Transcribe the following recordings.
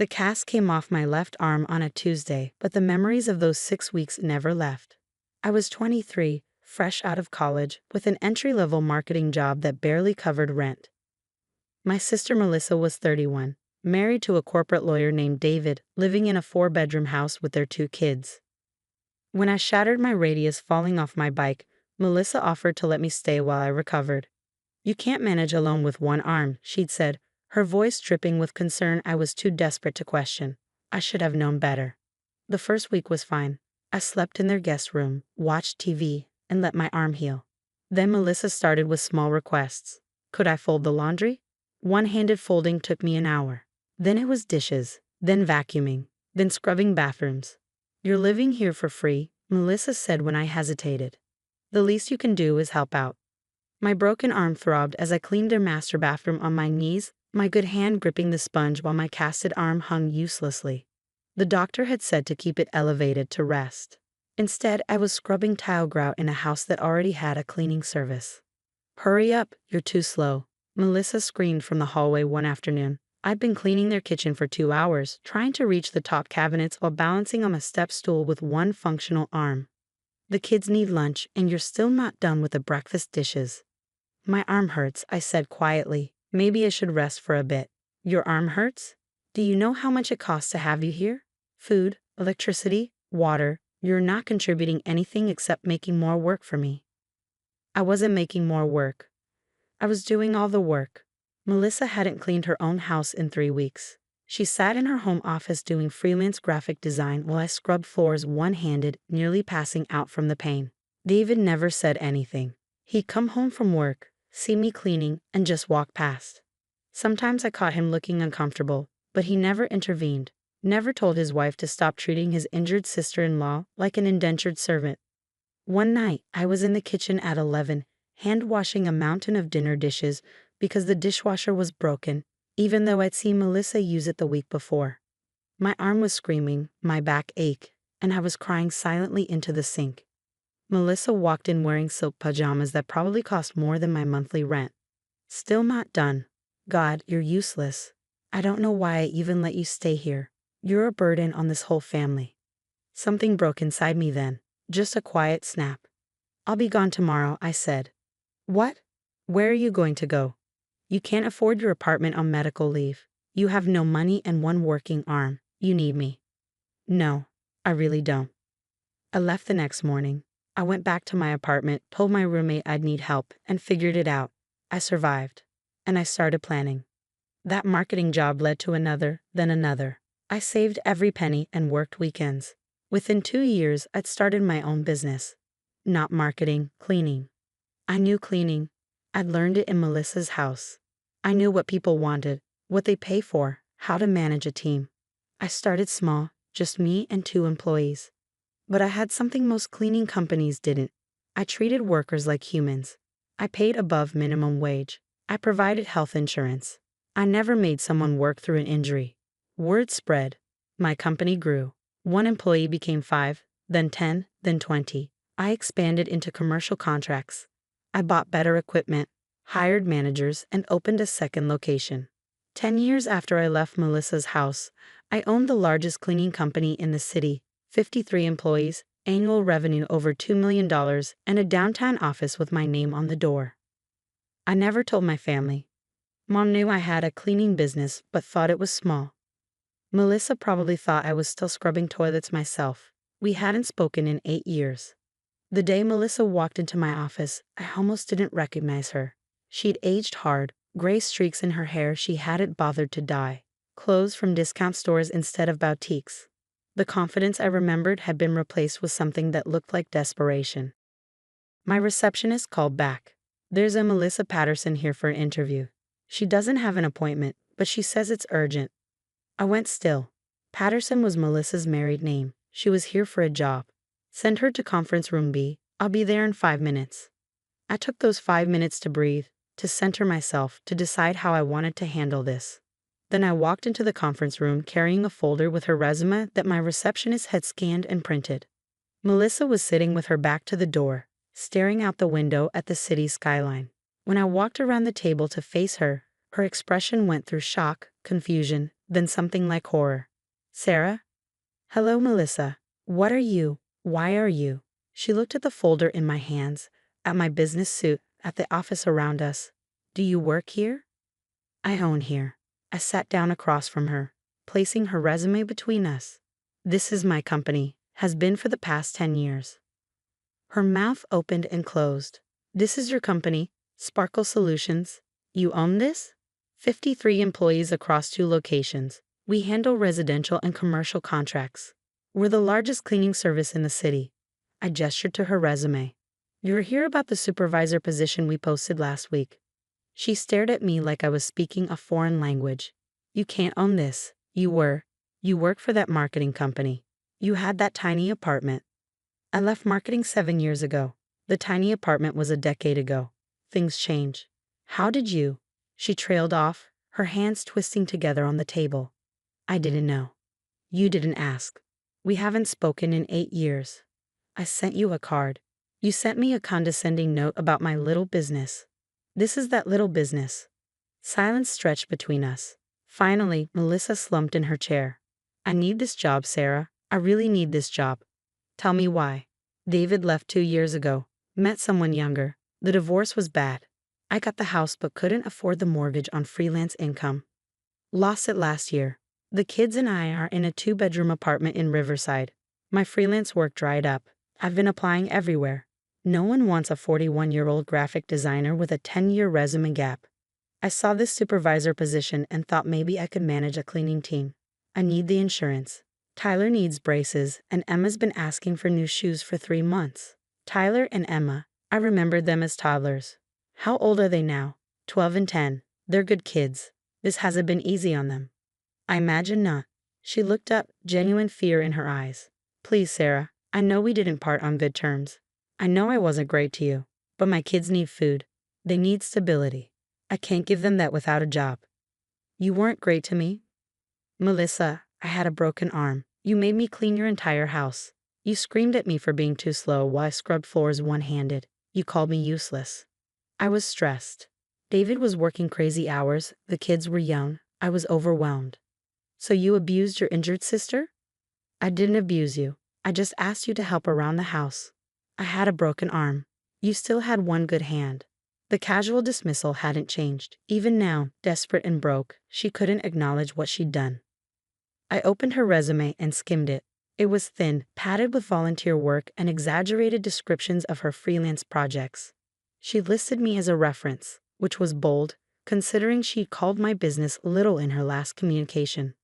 The cast came off my left arm on a Tuesday, but the memories of those 6 weeks never left. I was 23, fresh out of college, with an entry-level marketing job that barely covered rent. My sister Melissa was 31, married to a corporate lawyer named David, living in a 4-bedroom house with their 2 kids. When I shattered my radius falling off my bike, Melissa offered to let me stay while I recovered. "You can't manage alone with one arm," she'd said, her voice dripping with concern I was too desperate to question. I should have known better. The first week was fine. I slept in their guest room, watched TV, and let my arm heal. Then Melissa started with small requests. Could I fold the laundry? One-handed folding took me an hour. Then it was dishes, then vacuuming, then scrubbing bathrooms. "You're living here for free," Melissa said when I hesitated. "The least you can do is help out." My broken arm throbbed as I cleaned their master bathroom on my knees, my good hand gripping the sponge while my casted arm hung uselessly. The doctor had said to keep it elevated to rest. Instead, I was scrubbing tile grout in a house that already had a cleaning service. "Hurry up, you're too slow," Melissa screamed from the hallway one afternoon. I'd been cleaning their kitchen for 2 hours, trying to reach the top cabinets while balancing on a step stool with one functional arm. "The kids need lunch, and you're still not done with the breakfast dishes." "My arm hurts," I said quietly. "Maybe I should rest for a bit." "Your arm hurts? Do you know how much it costs to have you here? Food, electricity, water. You're not contributing anything except making more work for me." I wasn't making more work. I was doing all the work. Melissa hadn't cleaned her own house in 3 weeks. She sat in her home office doing freelance graphic design while I scrubbed floors one-handed, nearly passing out from the pain. David never said anything. He'd come home from work, see me cleaning, and just walk past. Sometimes I caught him looking uncomfortable, but he never intervened, never told his wife to stop treating his injured sister-in-law like an indentured servant. One night, I was in the kitchen at 11, hand-washing a mountain of dinner dishes because the dishwasher was broken, even though I'd seen Melissa use it the week before. My arm was screaming, my back ached, and I was crying silently into the sink. Melissa walked in wearing silk pajamas that probably cost more than my monthly rent. "Still not done. God, you're useless. I don't know why I even let you stay here. You're a burden on this whole family." Something broke inside me then, just a quiet snap. "I'll be gone tomorrow," I said. "What? Where are you going to go? You can't afford your apartment on medical leave. You have no money and one working arm. You need me." "No, I really don't." I left the next morning. I went back to my apartment, told my roommate I'd need help, and figured it out. I survived. And I started planning. That marketing job led to another, then another. I saved every penny and worked weekends. Within 2 years, I'd started my own business. Not marketing, cleaning. I knew cleaning. I'd learned it in Melissa's house. I knew what people wanted, what they pay for, how to manage a team. I started small, just me and 2 employees. But I had something most cleaning companies didn't. I treated workers like humans. I paid above minimum wage. I provided health insurance. I never made someone work through an injury. Word spread. My company grew. 1 employee became 5, then 10, then 20. I expanded into commercial contracts. I bought better equipment, hired managers, and opened a second location. 10 years after I left Melissa's house, I owned the largest cleaning company in the city, 53 employees, annual revenue over $2 million, and a downtown office with my name on the door. I never told my family. Mom knew I had a cleaning business, but thought it was small. Melissa probably thought I was still scrubbing toilets myself. We hadn't spoken in 8 years. The day Melissa walked into my office, I almost didn't recognize her. She'd aged hard, gray streaks in her hair she hadn't bothered to dye, clothes from discount stores instead of boutiques. The confidence I remembered had been replaced with something that looked like desperation. My receptionist called back. "There's a Melissa Patterson here for an interview. She doesn't have an appointment, but she says it's urgent." I went still. Patterson was Melissa's married name. She was here for a job. "Send her to conference room B. I'll be there in 5 minutes." I took those 5 minutes to breathe, to center myself, to decide how I wanted to handle this. Then I walked into the conference room carrying a folder with her resume that my receptionist had scanned and printed. Melissa was sitting with her back to the door, staring out the window at the city skyline. When I walked around the table to face her, her expression went through shock, confusion, then something like horror. Sarah? Hello, Melissa. What are you? Why are you? She looked at the folder in my hands, at my business suit, at the office around us. Do you work here? I own here. I sat down across from her, placing her resume between us. This is my company, has been for the past 10 years. Her mouth opened and closed. This is your company, Sparkle Solutions. You own this? 53 employees across 2 locations. We handle residential and commercial contracts. We're the largest cleaning service in the city. I gestured to her resume. You're here about the supervisor position we posted last week. She stared at me like I was speaking a foreign language. You can't own this. You work for that marketing company. You had that tiny apartment. I left marketing 7 years ago. The tiny apartment was a decade ago. Things change. How did you? She trailed off, her hands twisting together on the table. I didn't know. You didn't ask. We haven't spoken in 8 years. I sent you a card. You sent me a condescending note about my little business. This is that little business. Silence stretched between us. Finally, Melissa slumped in her chair. I need this job, Sarah. I really need this job. Tell me why. David left 2 years ago. Met someone younger. The divorce was bad. I got the house but couldn't afford the mortgage on freelance income. Lost it last year. The kids and I are in a 2-bedroom apartment in Riverside. My freelance work dried up. I've been applying everywhere. No one wants a 41-year-old graphic designer with a 10-year resume gap. I saw this supervisor position and thought maybe I could manage a cleaning team. I need the insurance. Tyler needs braces, and Emma's been asking for new shoes for 3 months. Tyler and Emma, I remembered them as toddlers. How old are they now? 12 and 10. They're good kids. This hasn't been easy on them. I imagine not. She looked up, genuine fear in her eyes. Please, Sarah, I know we didn't part on good terms. I know I wasn't great to you, but my kids need food. They need stability. I can't give them that without a job. You weren't great to me. Melissa, I had a broken arm. You made me clean your entire house. You screamed at me for being too slow while I scrubbed floors one-handed. You called me useless. I was stressed. David was working crazy hours. The kids were young. I was overwhelmed. So you abused your injured sister? I didn't abuse you. I just asked you to help around the house. I had a broken arm. You still had one good hand. The casual dismissal hadn't changed. Even now, desperate and broke, she couldn't acknowledge what she'd done. I opened her resume and skimmed it. It was thin, padded with volunteer work and exaggerated descriptions of her freelance projects. She listed me as a reference, which was bold, considering she'd called my business little in her last communication.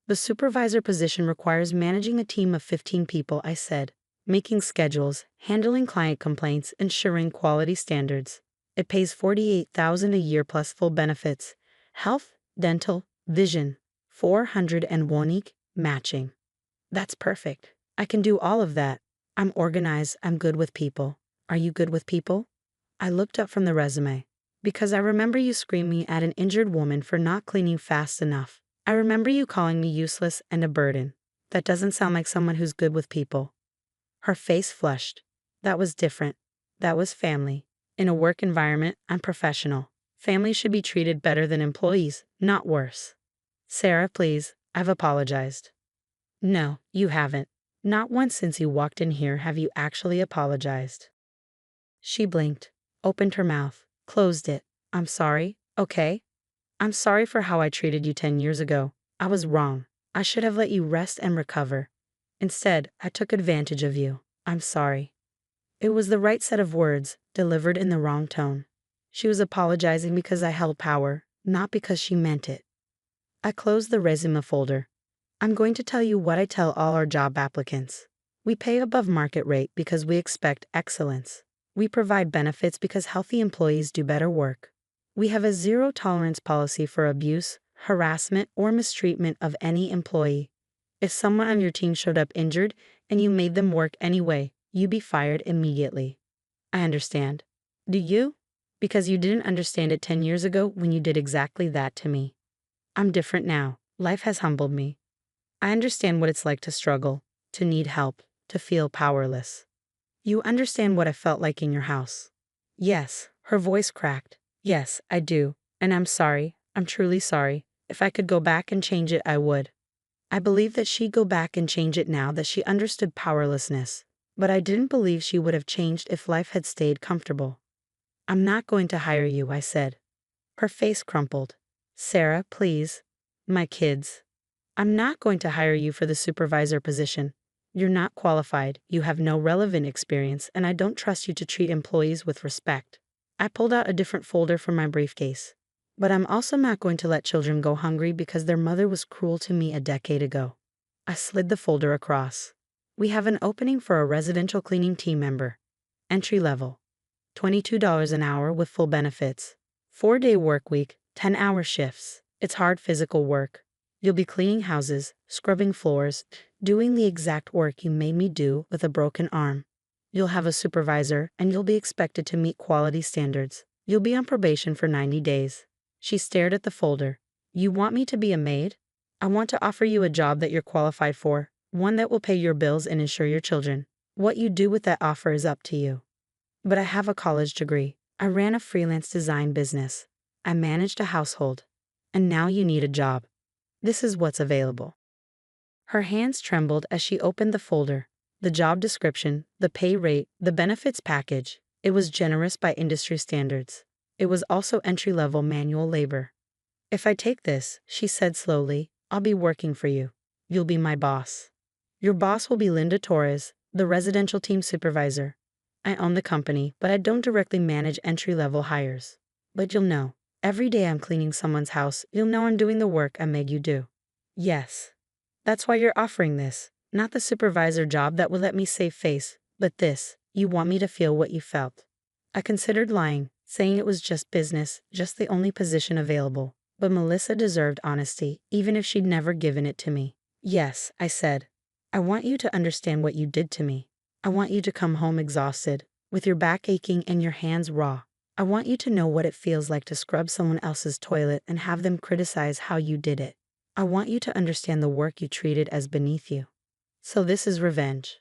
The supervisor position requires managing a team of 15 people, I said, making schedules, handling client complaints, ensuring quality standards. It pays $48,000 a year plus full benefits, health, dental, vision, 401 matching. That's perfect. I can do all of that. I'm organized. I'm good with people. Are you good with people? I looked up from the resume. Because I remember you screaming at an injured woman for not cleaning fast enough. I remember you calling me useless and a burden. That doesn't sound like someone who's good with people. Her face flushed. That was different. That was family. In a work environment, I'm professional. Families should be treated better than employees, not worse. Sarah, please, I've apologized. No, you haven't. Not once since you walked in here have you actually apologized. She blinked, opened her mouth, closed it. I'm sorry, okay? I'm sorry for how I treated you 10 years ago. I was wrong. I should have let you rest and recover. Instead, I took advantage of you. I'm sorry. It was the right set of words, delivered in the wrong tone. She was apologizing because I held power, not because she meant it. I closed the resume folder. I'm going to tell you what I tell all our job applicants. We pay above market rate because we expect excellence. We provide benefits because healthy employees do better work. We have a zero-tolerance policy for abuse, harassment, or mistreatment of any employee. If someone on your team showed up injured and you made them work anyway, you'd be fired immediately. I understand. Do you? Because you didn't understand it 10 years ago when you did exactly that to me. I'm different now. Life has humbled me. I understand what it's like to struggle, to need help, to feel powerless. You understand what I felt like in your house. Yes, her voice cracked. Yes, I do. And I'm sorry. I'm truly sorry. If I could go back and change it, I would. I believed that she'd go back and change it now that she understood powerlessness. But I didn't believe she would have changed if life had stayed comfortable. I'm not going to hire you, I said. Her face crumpled. Sarah, please. My kids. I'm not going to hire you for the supervisor position. You're not qualified, you have no relevant experience, and I don't trust you to treat employees with respect. I pulled out a different folder from my briefcase. But I'm also not going to let children go hungry because their mother was cruel to me a decade ago. I slid the folder across. We have an opening for a residential cleaning team member. Entry level. $22 an hour with full benefits. 4-day work week, 10-hour shifts. It's hard physical work. You'll be cleaning houses, scrubbing floors, doing the exact work you made me do with a broken arm. You'll have a supervisor, and you'll be expected to meet quality standards. You'll be on probation for 90 days. She stared at the folder. You want me to be a maid? I want to offer you a job that you're qualified for, one that will pay your bills and insure your children. What you do with that offer is up to you. But I have a college degree. I ran a freelance design business. I managed a household. And now you need a job. This is what's available. Her hands trembled as she opened the folder. The job description, the pay rate, the benefits package. It was generous by industry standards. It was also entry-level manual labor. If I take this, she said slowly, I'll be working for you. You'll be my boss. Your boss will be Linda Torres, the residential team supervisor. I own the company, but I don't directly manage entry-level hires. But you'll know. Every day I'm cleaning someone's house, you'll know I'm doing the work I made you do. Yes. That's why you're offering this. Not the supervisor job that will let me save face, but this. You want me to feel what you felt. I considered lying, saying it was just business, just the only position available. But Melissa deserved honesty, even if she'd never given it to me. Yes, I said. I want you to understand what you did to me. I want you to come home exhausted, with your back aching and your hands raw. I want you to know what it feels like to scrub someone else's toilet and have them criticize how you did it. I want you to understand the work you treated as beneath you. So this is revenge.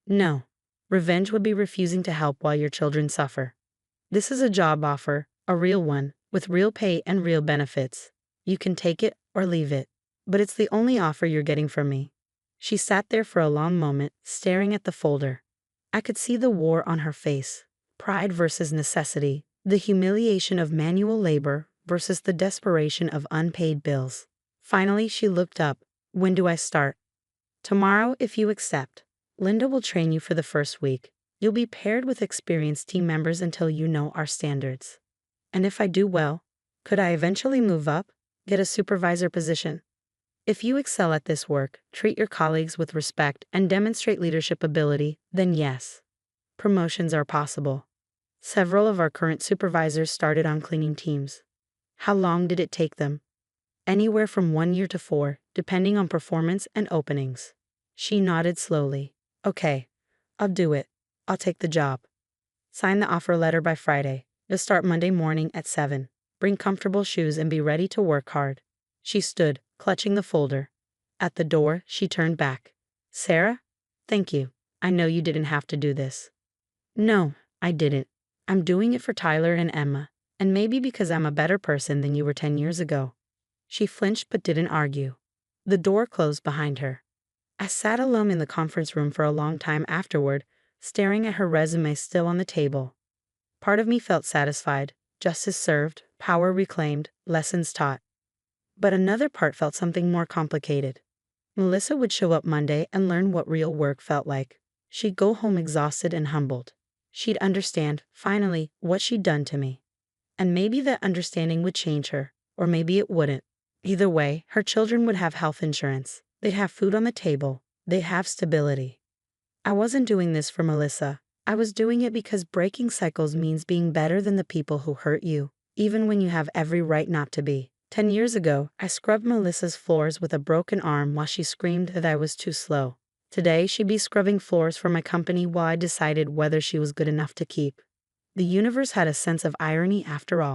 No. Revenge would be refusing to help while your children suffer. This is a job offer, a real one, with real pay and real benefits. You can take it or leave it. But it's the only offer you're getting from me. She sat there for a long moment, staring at the folder. I could see the war on her face. Pride versus necessity. The humiliation of manual labor versus the desperation of unpaid bills. Finally, she looked up. When do I start? Tomorrow, if you accept. Linda will train you for the first week. You'll be paired with experienced team members until you know our standards. And if I do well, could I eventually move up, get a supervisor position? If you excel at this work, treat your colleagues with respect, and demonstrate leadership ability, then yes. Promotions are possible. Several of our current supervisors started on cleaning teams. How long did it take them? Anywhere from 1 year to 4, depending on performance and openings. She nodded slowly. Okay, I'll do it. I'll take the job. Sign the offer letter by Friday. You'll start Monday morning at 7. Bring comfortable shoes and be ready to work hard. She stood, clutching the folder. At the door, she turned back. Sarah? Thank you. I know you didn't have to do this. No, I didn't. I'm doing it for Tyler and Emma, and maybe because I'm a better person than you were 10 years ago. She flinched but didn't argue. The door closed behind her. I sat alone in the conference room for a long time afterward, staring at her resume still on the table. Part of me felt satisfied, justice served, power reclaimed, lessons taught. But another part felt something more complicated. Melissa would show up Monday and learn what real work felt like. She'd go home exhausted and humbled. She'd understand, finally, what she'd done to me. And maybe that understanding would change her, or maybe it wouldn't. Either way, her children would have health insurance. They'd have food on the table. They'd have stability. I wasn't doing this for Melissa. I was doing it because breaking cycles means being better than the people who hurt you, even when you have every right not to be. 10 years ago, I scrubbed Melissa's floors with a broken arm while she screamed that I was too slow. Today, she'd be scrubbing floors for my company while I decided whether she was good enough to keep. The universe had a sense of irony after all.